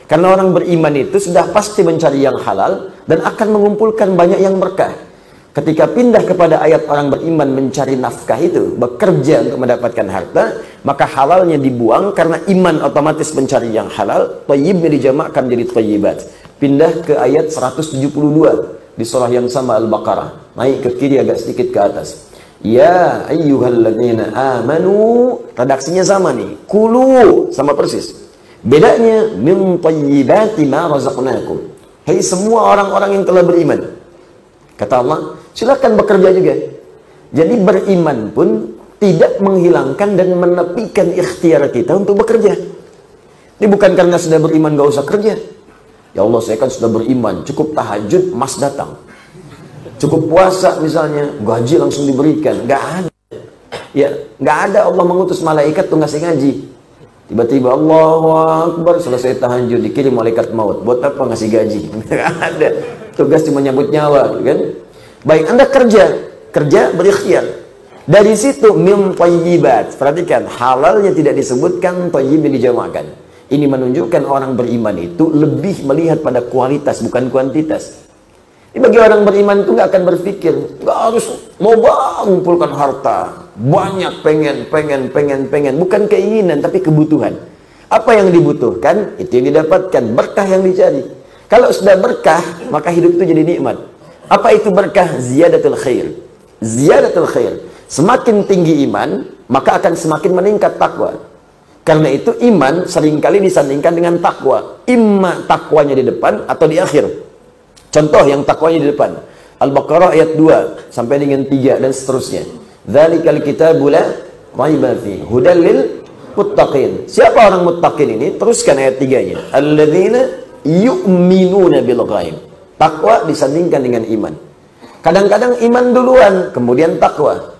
Karena orang beriman itu sudah pasti mencari yang halal dan akan mengumpulkan banyak yang berkah. Ketika pindah kepada ayat orang beriman mencari nafkah itu, bekerja untuk mendapatkan harta, maka halalnya dibuang karena iman otomatis mencari yang halal, thayyibnya dijamakkan jadi thayyibat. Pindah ke ayat 172 di surah yang sama Al-Baqarah. Naik ke kiri agak sedikit ke atas. Ya ayyuhalladzina amanu, redaksinya sama nih. Kulu sama persis. Bedanya min thayyibati ma razaqnakum. Hai semua orang-orang yang telah beriman. Kata Allah, silakan bekerja juga. Jadi beriman pun tidak menghilangkan dan menepikan ikhtiar kita untuk bekerja. Ini bukan karena sudah beriman gak usah kerja. Ya Allah, saya kan sudah beriman, cukup tahajud mas datang. Cukup puasa misalnya, gaji langsung diberikan. Gak ada. Ya, gak ada Allah mengutus malaikat tuh ngasih ngaji. Tiba-tiba Allahu Akbar, selesai tahajud dikirim malaikat maut. Buat apa ngasih gaji? Gak ada. Tugas cuma nyambut nyawa, kan? Baik, Anda kerja berikhtiar. Dari situ min thayyibat. Perhatikan, halalnya tidak disebutkan, thayyibnya dijamakkan. Ini menunjukkan orang beriman itu lebih melihat pada kualitas bukan kuantitas. Ini bagi orang beriman itu nggak akan berpikir, nggak harus loba mengumpulkan harta, banyak pengen, bukan keinginan tapi kebutuhan. Apa yang dibutuhkan itu yang didapatkan, berkah yang dicari. Kalau sudah berkah, maka hidup itu jadi nikmat. Apa itu berkah? Ziyadatul khair. Ziyadatul khair. Semakin tinggi iman, maka akan semakin meningkat takwa. Karena itu iman seringkali disandingkan dengan takwa. Imma takwanya di depan atau di akhir. Contoh yang takwanya di depan. Al-Baqarah ayat 2 sampai dengan 3 dan seterusnya. Dzalikal kitabu la raiba fi hudal lil muttaqin. Siapa orang muttaqin ini? Teruskan ayat 3-nya. Alladzina yu'minuna bil ghaib. Takwa disandingkan dengan iman. Kadang-kadang iman duluan, kemudian takwa.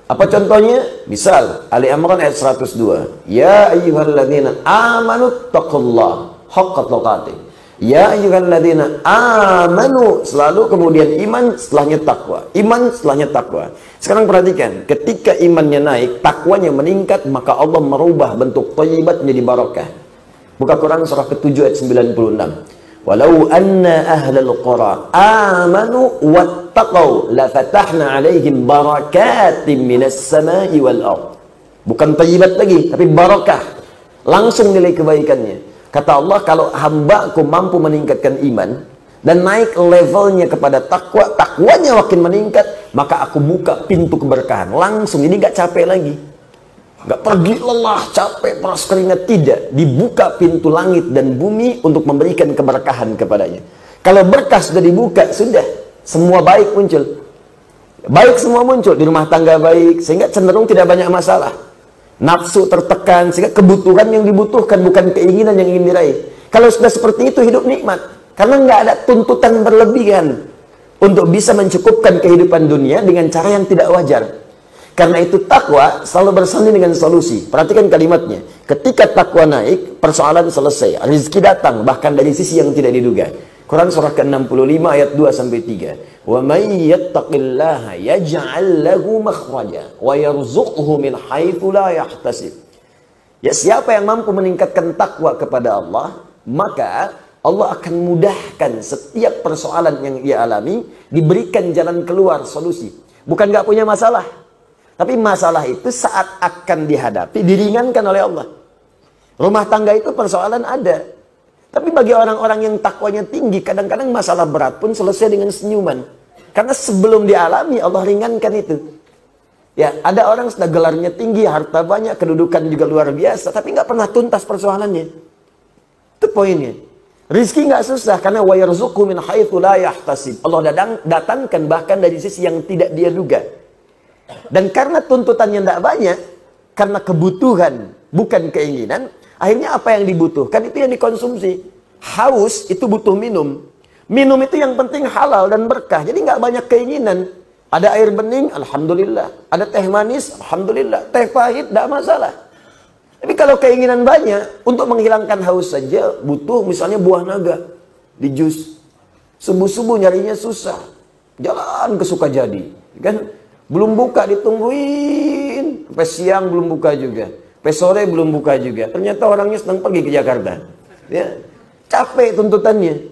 Apa contohnya? Misal Ali Imran ayat 102. Ya ayyuhalladzina amanu taqullaha haqqa tuqatih. Ya ayyuhalladzina amanu, selalu kemudian iman, setelahnya takwa. Iman, setelahnya takwa. Sekarang perhatikan, ketika imannya naik, takwanya meningkat, maka Allah merubah bentuk thayyibat menjadi barakah. Buka Quran surah ke-7 ayat 96. Walau anna ahlal qura amanu wattaqau la fatahna alaihim barakatim minas samai wal ard. Bukan thayyibat lagi, tapi barakah. Langsung nilai kebaikannya. Kata Allah, kalau hambaku mampu meningkatkan iman dan naik levelnya kepada takwa, takwanya makin meningkat, maka aku buka pintu keberkahan. Langsung, jadi gak capek lagi. Gak pergi lelah, capek, peras keringat. Tidak, dibuka pintu langit dan bumi untuk memberikan keberkahan kepadanya. Kalau berkah sudah dibuka, sudah. Semua baik muncul. Baik semua muncul. Di rumah tangga baik, sehingga cenderung tidak banyak masalah. Nafsu tertekan, sehingga kebutuhan yang dibutuhkan bukan keinginan yang ingin diraih. Kalau sudah seperti itu, hidup nikmat. Karena nggak ada tuntutan berlebihan untuk bisa mencukupkan kehidupan dunia dengan cara yang tidak wajar. Karena itu takwa selalu bersanding dengan solusi. Perhatikan kalimatnya. Ketika takwa naik, persoalan selesai. Rizki datang, bahkan dari sisi yang tidak diduga. Quran surah ke-65 ayat 2-3. Wa may yattaqillaha yaj'al lahu makhraja wa yarzuqhu min haitsu la yahtasib. Ya, siapa yang mampu meningkatkan takwa kepada Allah, maka Allah akan mudahkan setiap persoalan yang ia alami, diberikan jalan keluar, solusi. Bukan nggak punya masalah. Tapi masalah itu saat akan dihadapi, diringankan oleh Allah. Rumah tangga itu persoalan ada. Tapi bagi orang-orang yang takwanya tinggi, kadang-kadang masalah berat pun selesai dengan senyuman. Karena sebelum dialami, Allah ringankan itu. Ya, ada orang sudah gelarnya tinggi, harta banyak, kedudukan juga luar biasa, tapi nggak pernah tuntas persoalannya. Itu poinnya. Rizki nggak susah, karena wa yarzuqhu min haitsu la yahtasib. Allah datangkan bahkan dari sisi yang tidak dia duga. Dan karena tuntutannya tidak banyak, karena kebutuhan bukan keinginan, akhirnya apa yang dibutuhkan itu yang dikonsumsi. Haus itu butuh minum. Minum itu yang penting halal dan berkah. Jadi nggak banyak keinginan. Ada air bening, alhamdulillah. Ada teh manis, alhamdulillah. Teh pahit, tidak masalah. Tapi kalau keinginan banyak, untuk menghilangkan haus saja butuh misalnya buah naga di jus. Subuh-subuh nyarinya susah. Jalan ke Sukajadi, kan? Belum buka ditungguin, sampai siang belum buka juga, sampai sore belum buka juga. Ternyata orangnya sedang pergi ke Jakarta. Ya, capek tuntutannya.